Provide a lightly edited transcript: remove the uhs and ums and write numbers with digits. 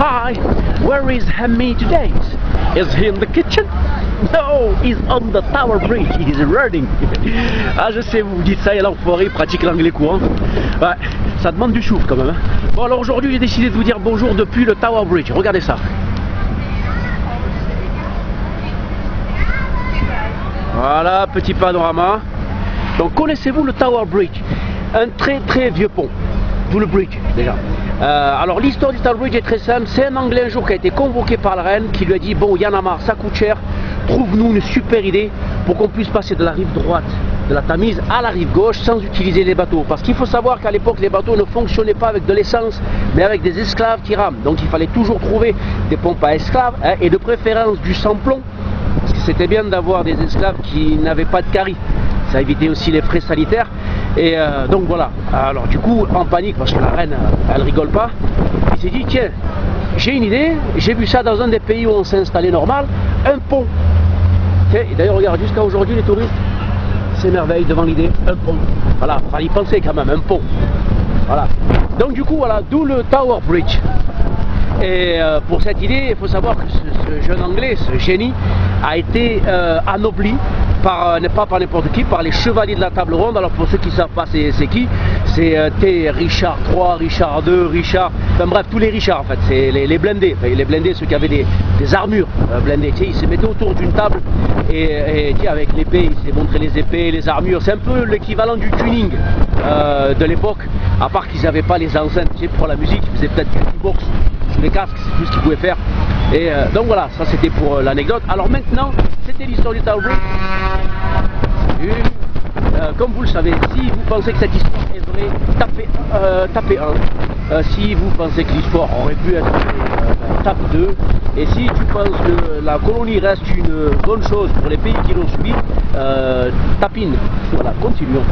Hi, where is Hammy today? Is he in the kitchen? No, he's on the Tower Bridge, he's running. Ah, je sais, vous vous dites ça, et l'enfoiré pratique l'anglais courant. Ouais, ça demande du souffle quand même. Hein. Bon, alors aujourd'hui, j'ai décidé de vous dire bonjour depuis le Tower Bridge. Regardez ça. Voilà, petit panorama. Donc, connaissez-vous le Tower Bridge? Un très très vieux pont. D'où le bridge, déjà. Alors, l'histoire du Tower Bridge est très simple. C'est un Anglais un jour qui a été convoqué par la reine, qui lui a dit, bon, y'en a marre, ça coûte cher. Trouve-nous une super idée pour qu'on puisse passer de la rive droite de la Tamise à la rive gauche sans utiliser les bateaux. Parce qu'il faut savoir qu'à l'époque, les bateaux ne fonctionnaient pas avec de l'essence, mais avec des esclaves qui rament. Donc il fallait toujours trouver des pompes à esclaves, hein, et de préférence du sans-plomb. Parce que c'était bien d'avoir des esclaves qui n'avaient pas de carie. Ça évitait aussi les frais sanitaires. Et donc voilà. Alors du coup, en panique, parce que la reine, elle rigole pas, il s'est dit, tiens, j'ai une idée, j'ai vu ça dans un des pays où on s'est installé normal, un pont. Et d'ailleurs, regarde, jusqu'à aujourd'hui, les touristes s'émerveillent devant l'idée, un pont. Voilà, il fallait y penser quand même, un pont. Voilà. Donc du coup, voilà, d'où le Tower Bridge. Et pour cette idée, il faut savoir que ce jeune Anglais, ce génie, a été anobli par, pas par n'importe qui, par les chevaliers de la table ronde. Alors pour ceux qui ne savent pas c'est qui, c'est Richard III, Richard II, Richard, enfin bref, tous les Richards en fait, c'est les blindés, enfin, les blindés, ceux qui avaient des armures blindées. Tu sais, ils se mettaient autour d'une table et tu sais, avec l'épée, ils se montraient les épées, les armures. C'est un peu l'équivalent du tuning de l'époque, à part qu'ils n'avaient pas les enceintes, tu sais, pour la musique, ils faisaient peut-être du box sous les casques, c'est tout ce qu'ils pouvaient faire. Et donc voilà, ça c'était pour l'anecdote. Alors maintenant, c'était l'histoire du Tower Bridge. Comme vous le savez, si vous pensez que cette histoire est vraie, tapez 1. Si vous pensez que l'histoire aurait pu être vraie, tape 2. Et si tu penses que la colonie reste une bonne chose pour les pays qui l'ont subi, tape in. Voilà, continuons.